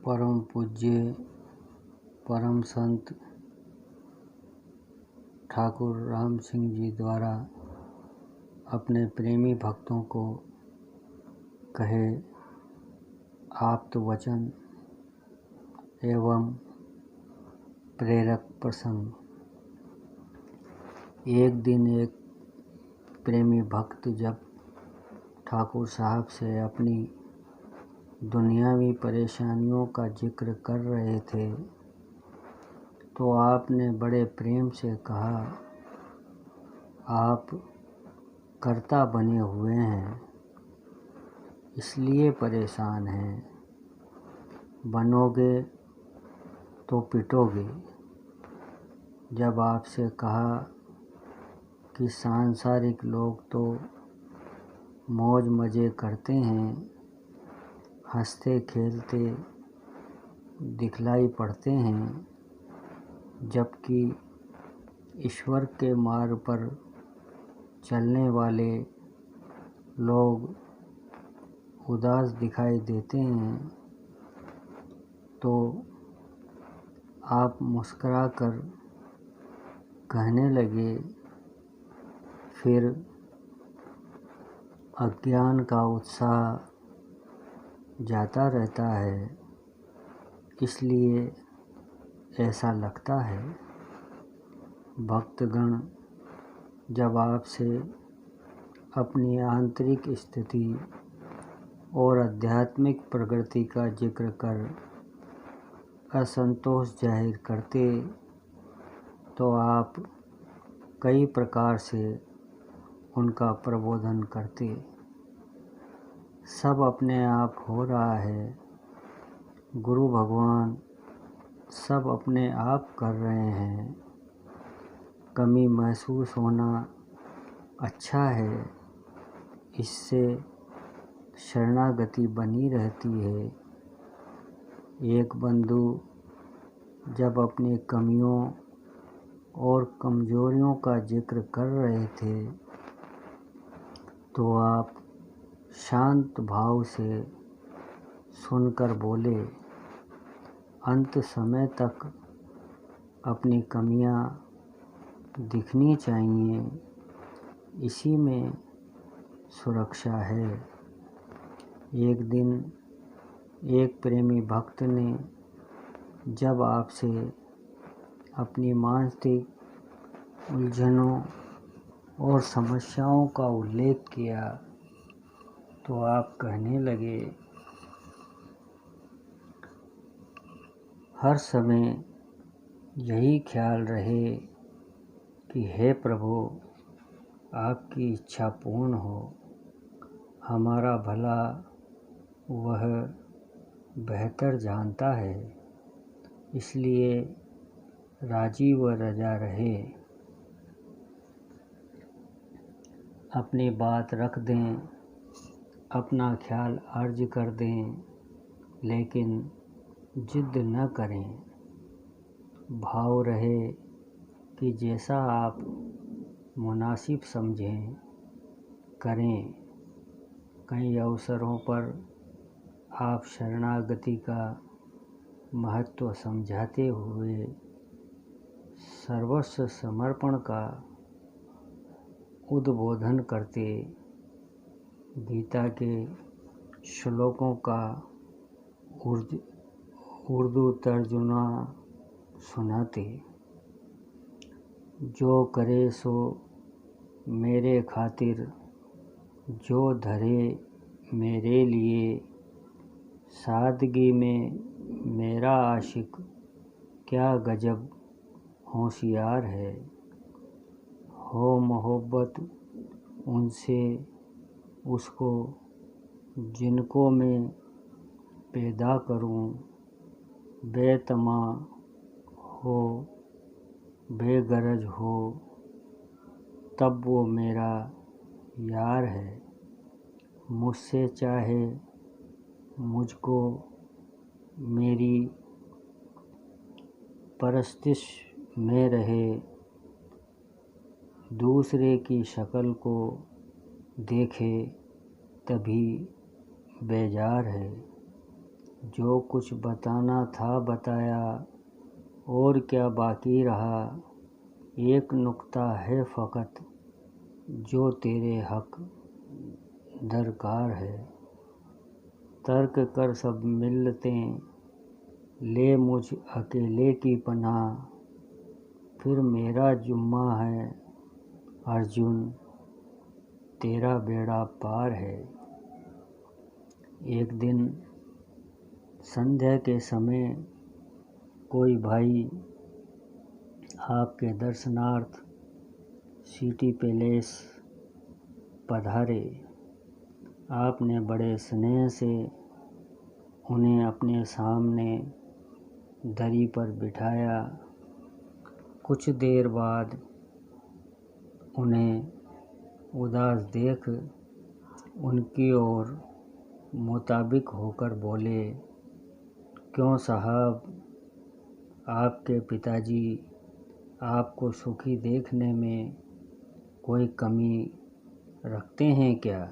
परम पूज्य परम संत ठाकुर राम सिंह जी द्वारा अपने प्रेमी भक्तों को कहे आप्त वचन एवं प्रेरक प्रसंग। एक दिन एक प्रेमी भक्त जब ठाकुर साहब से अपनी दुनियावी परेशानियों का जिक्र कर रहे थे तो आपने बड़े प्रेम से कहा, आप कर्ता बने हुए हैं इसलिए परेशान हैं, बनोगे तो पिटोगे। जब आपसे कहा कि सांसारिक लोग तो मौज मज़े करते हैं, हंसते खेलते दिखलाई पड़ते हैं, जबकि ईश्वर के मार्ग पर चलने वाले लोग उदास दिखाई देते हैं, तो आप मुस्कुराकर कहने लगे, फिर अज्ञान का उत्साह जाता रहता है इसलिए ऐसा लगता है। भक्तगण जब आपसे अपनी आंतरिक स्थिति और आध्यात्मिक प्रगति का जिक्र कर असंतोष जाहिर करते तो आप कई प्रकार से उनका प्रबोधन करते। सब अपने आप हो रहा है, गुरु भगवान सब अपने आप कर रहे हैं, कमी महसूस होना अच्छा है, इससे शरणागति बनी रहती है। एक बंधु जब अपनी कमियों और कमजोरियों का जिक्र कर रहे थे तो आप शांत भाव से सुनकर बोले, अंत समय तक अपनी कमियां दिखनी चाहिए, इसी में सुरक्षा है। एक दिन एक प्रेमी भक्त ने जब आपसे अपनी मानसिक उलझनों और समस्याओं का उल्लेख किया तो आप कहने लगे, हर समय यही ख्याल रहे कि हे प्रभु आपकी इच्छा पूर्ण हो, हमारा भला वह बेहतर जानता है, इसलिए राजी व रजा रहे। अपनी बात रख दें, अपना ख्याल अर्ज कर दें, लेकिन जिद न करें। भाव रहे कि जैसा आप मुनासिब समझें करें। कई अवसरों पर आप शरणागति का महत्व समझाते हुए सर्वस्व समर्पण का उद्बोधन करते, गीता के श्लोकों का उर्दू तर्जुमा सुनाते। जो करे सो मेरे खातिर, जो धरे मेरे लिए, सादगी में मेरा आशिक क्या गजब होशियार है। हो मोहब्बत उनसे उसको जिनको मैं पैदा करूं, बेतमा हो बेगरज हो तब वो मेरा यार है। मुझसे चाहे मुझको मेरी परस्तिश में रहे, दूसरे की शक्ल को देखे तभी बेजार है। जो कुछ बताना था बताया, और क्या बाकी रहा। एक नुक्ता है फ़कत जो तेरे हक दरकार है। तर्क कर सब मिलतें, ले मुझ अकेले की पनाह। फिर मेरा जुम्मा है अर्जुन, तेरा बेड़ा पार है। एक दिन संध्या के समय कोई भाई आपके दर्शनार्थ सिटी पैलेस पधारे। आपने बड़े स्नेह से उन्हें अपने सामने दरी पर बिठाया। कुछ देर बाद उन्हें उदास देख उनकी ओर मुताबिक होकर बोले, क्यों साहब, आपके पिताजी आपको सुखी देखने में कोई कमी रखते हैं क्या?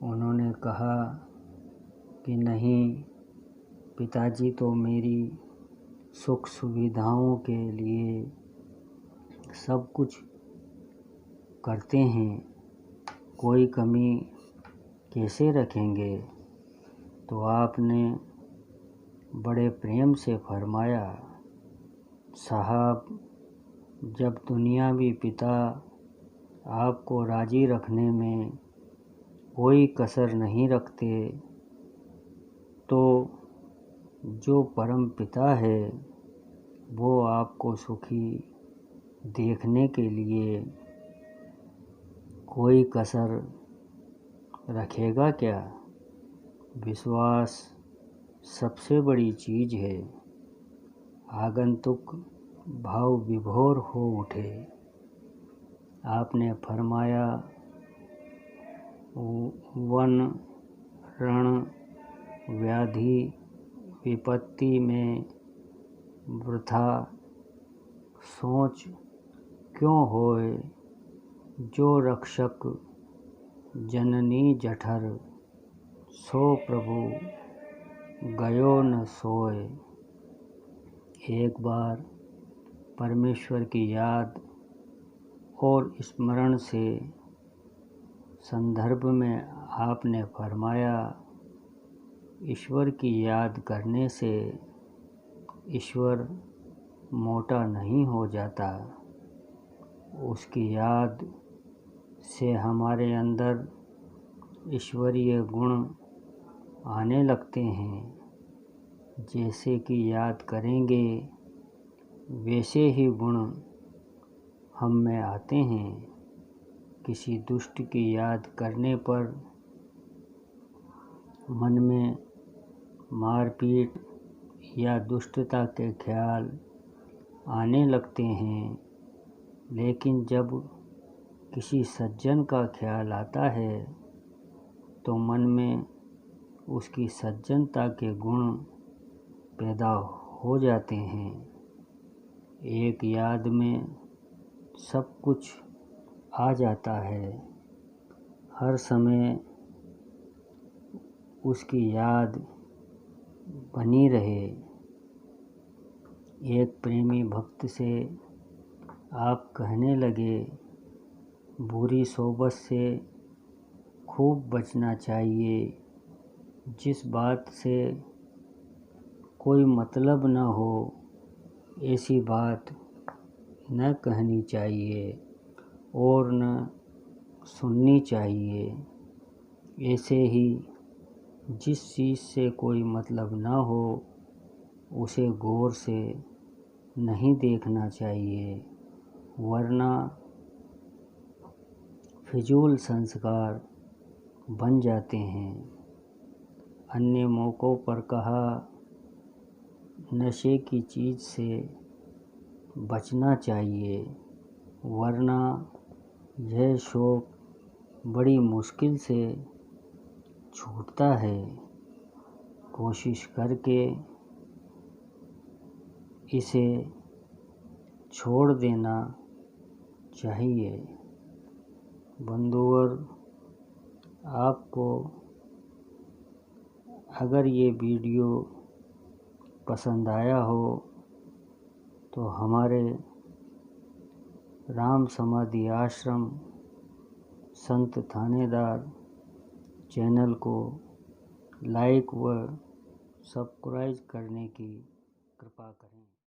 उन्होंने कहा कि नहीं, पिताजी तो मेरी सुख सुविधाओं के लिए सब कुछ करते हैं, कोई कमी कैसे रखेंगे? तो आपने बड़े प्रेम से फरमाया, साहब, जब दुनियावी पिता आपको राज़ी रखने में कोई कसर नहीं रखते, तो जो परम पिता है वो आपको सुखी देखने के लिए कोई कसर रखेगा क्या? विश्वास सबसे बड़ी चीज़ है। आगंतुक भाव विभोर हो उठे। आपने फरमाया, वन रण व्याधि विपत्ति में वृथा सोच क्यों होए। जो रक्षक जननी जठर, सो प्रभु गयो न सोए। एक बार परमेश्वर की याद और स्मरण से संदर्भ में आपने फरमाया, ईश्वर की याद करने से ईश्वर मोटा नहीं हो जाता। उसकी याद से हमारे अंदर ईश्वरीय गुण आने लगते हैं। जैसे कि याद करेंगे वैसे ही गुण हम में आते हैं। किसी दुष्ट की याद करने पर मन में मारपीट या दुष्टता के ख्याल आने लगते हैं, लेकिन जब किसी सज्जन का ख्याल आता है तो मन में उसकी सज्जनता के गुण पैदा हो जाते हैं। एक याद में सब कुछ आ जाता है। हर समय उसकी याद बनी रहे। एक प्रेमी भक्त से आप कहने लगे, बुरी सोबत से खूब बचना चाहिए। जिस बात से कोई मतलब न हो ऐसी बात न कहनी चाहिए और न सुननी चाहिए। ऐसे ही जिस चीज़ से कोई मतलब न हो उसे गौर से नहीं देखना चाहिए, वरना फिजूल संस्कार बन जाते हैं। अन्य मौक़ों पर कहा, नशे की चीज़ से बचना चाहिए, वरना यह शौक़ बड़ी मुश्किल से छूटता है। कोशिश करके इसे छोड़ देना चाहिए। बंधुवर, आपको अगर ये वीडियो पसंद आया हो तो हमारे राम समाधि आश्रम संत थानेदार चैनल को लाइक व सब्सक्राइब करने की कृपा करें।